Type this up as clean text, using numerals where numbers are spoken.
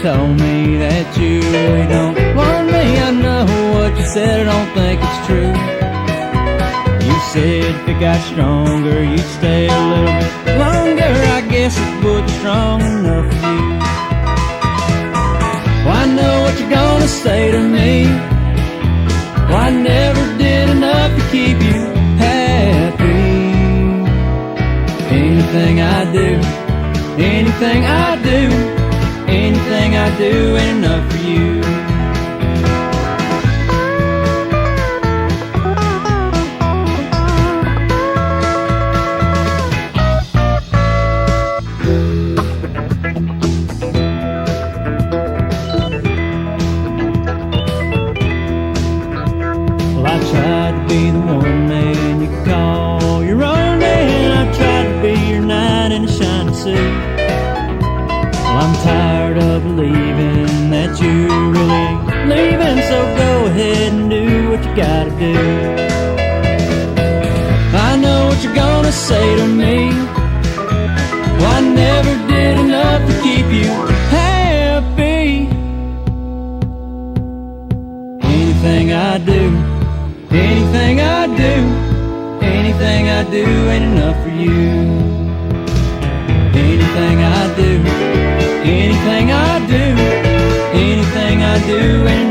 told me that you really don't want me. I know what you said, I don't think it's true. You said if it got stronger, you'd stay a little bit longer. I guess it would be strong enough for you. Well, I know what you're gonna say to me. Well, I never did enough to keep you happy. Anything I do, anything I do, anything I do ain't enough for you. Well, I tried to be the one man you could call your own, and I tried to be your knight in a shining suit. I'm tired of believing that you really ain't leaving, so go ahead and do what you gotta do. I know what you're gonna say to me. Well, I never did enough to keep you happy. Anything I do, anything I do, anything I do ain't enough for you. Anything I do, anything I do, anything I do ain't